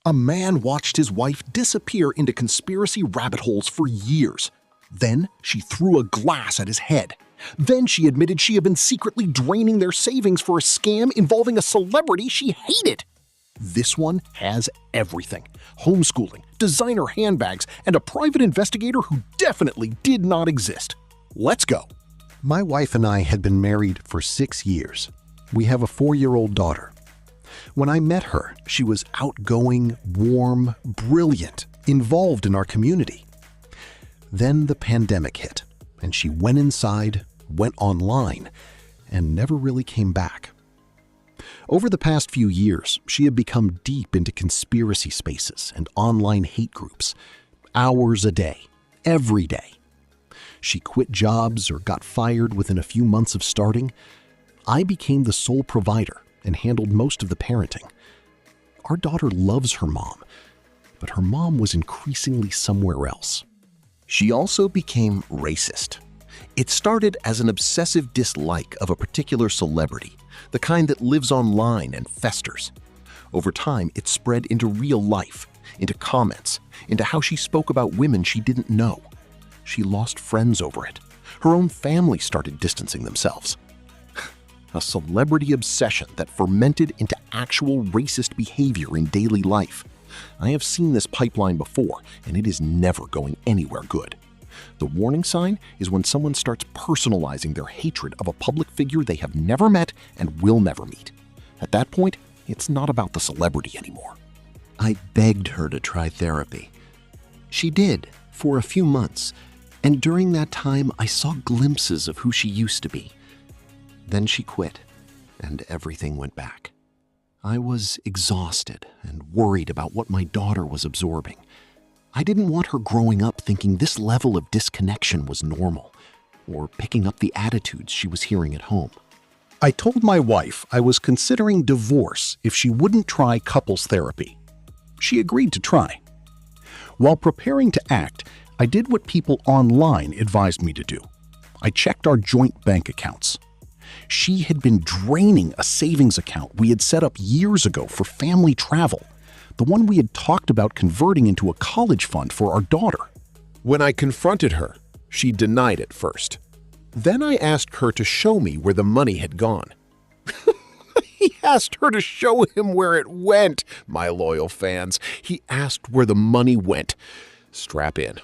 A man watched his wife disappear into conspiracy rabbit holes for years. Then she threw a glass at his head. Then she admitted she had been secretly draining their savings for a scam involving a celebrity she hated. This one has everything: homeschooling, designer handbags, and a private investigator who definitely did not exist. Let's go. My wife and I had been married for 6 years. We have a 4-year-old daughter. When I met her, she was outgoing, warm, brilliant, involved in our community. Then the pandemic hit, and she went inside, went online, and never really came back. Over the past few years, she had become deep into conspiracy spaces and online hate groups, hours a day, every day. She quit jobs or got fired within a few months of starting. I became the sole provider and handled most of the parenting. Our daughter loves her mom, but her mom was increasingly somewhere else. She also became racist. It started as an obsessive dislike of a particular celebrity, the kind that lives online and festers. Over time, it spread into real life, into comments, into how she spoke about women she didn't know. She lost friends over it. Her own family started distancing themselves. A celebrity obsession that fermented into actual racist behavior in daily life. I have seen this pipeline before, and it is never going anywhere good. The warning sign is when someone starts personalizing their hatred of a public figure they have never met and will never meet. At that point, it's not about the celebrity anymore. I begged her to try therapy. She did, for a few months, and during that time I saw glimpses of who she used to be. Then she quit, and everything went back. I was exhausted and worried about what my daughter was absorbing. I didn't want her growing up thinking this level of disconnection was normal, or picking up the attitudes she was hearing at home. I told my wife I was considering divorce if she wouldn't try couples therapy. She agreed to try. While preparing to act, I did what people online advised me to do. I checked our joint bank accounts. She had been draining a savings account we had set up years ago for family travel, the one we had talked about converting into a college fund for our daughter. When I confronted her, she denied it first. Then I asked her to show me where the money had gone. He asked her to show him where it went, my loyal fans. He asked where the money went. Strap in.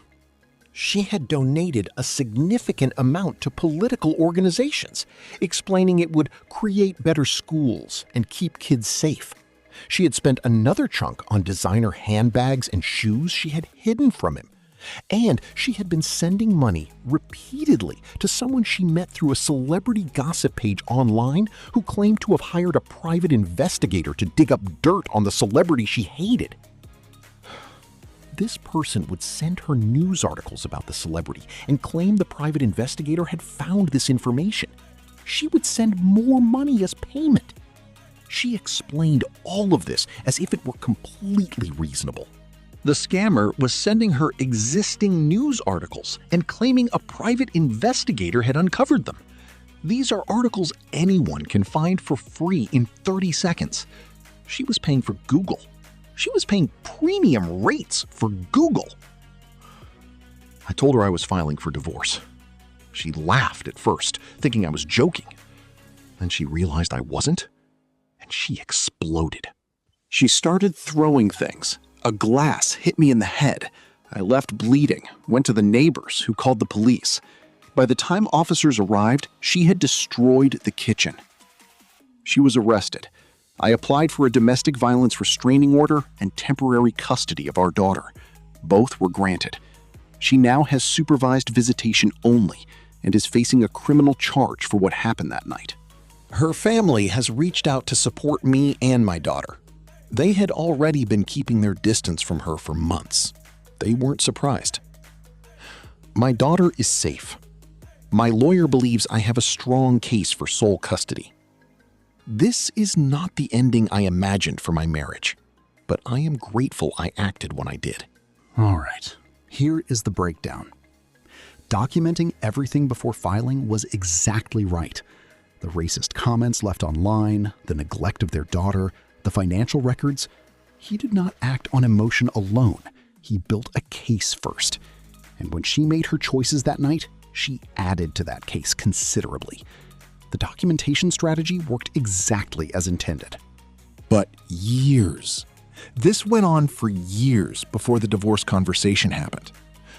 She had donated a significant amount to political organizations, explaining it would create better schools and keep kids safe. She had spent another chunk on designer handbags and shoes she had hidden from him. And she had been sending money repeatedly to someone she met through a celebrity gossip page online who claimed to have hired a private investigator to dig up dirt on the celebrity she hated. This person would send her news articles about the celebrity and claim the private investigator had found this information. She would send more money as payment. She explained all of this as if it were completely reasonable. The scammer was sending her existing news articles and claiming a private investigator had uncovered them. These are articles anyone can find for free in 30 seconds. She was paying for Google. She was paying premium rates for Google. I told her I was filing for divorce. She laughed at first, thinking I was joking. Then she realized I wasn't, and she exploded. She started throwing things. A glass hit me in the head. I left bleeding, went to the neighbors, who called the police. By the time officers arrived, she had destroyed the kitchen. She was arrested. I applied for a domestic violence restraining order and temporary custody of our daughter. Both were granted. She now has supervised visitation only and is facing a criminal charge for what happened that night. Her family has reached out to support me and my daughter. They had already been keeping their distance from her for months. They weren't surprised. My daughter is safe. My lawyer believes I have a strong case for sole custody. This is not the ending I imagined for my marriage, but I am grateful I acted when I did. All right, here is the breakdown. Documenting everything before filing was exactly right. The racist comments left online, the neglect of their daughter, the financial records, He did not act on emotion alone. He built a case first. And when she made her choices that night, she added to that case considerably. The documentation strategy worked exactly as intended. But years. This went on for years before the divorce conversation happened.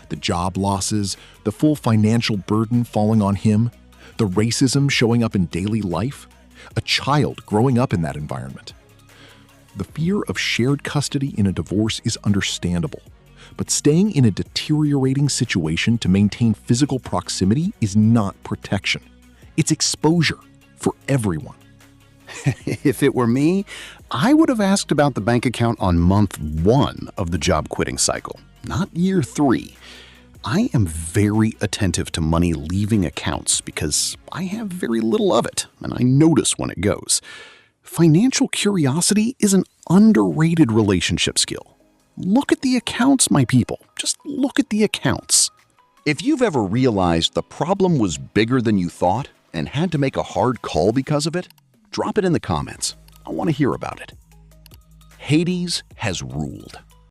The job losses, the full financial burden falling on him, the racism showing up in daily life, a child growing up in that environment. The fear of shared custody in a divorce is understandable, but staying in a deteriorating situation to maintain physical proximity is not protection. It's exposure for everyone. If it were me, I would have asked about the bank account on month 1 of the job quitting cycle, not year 3. I am very attentive to money leaving accounts because I have very little of it, and I notice when it goes. Financial curiosity is an underrated relationship skill. Look at the accounts, my people. Just look at the accounts. If you've ever realized the problem was bigger than you thought and had to make a hard call because of it, drop it in the comments. I want to hear about it. Hades has ruled.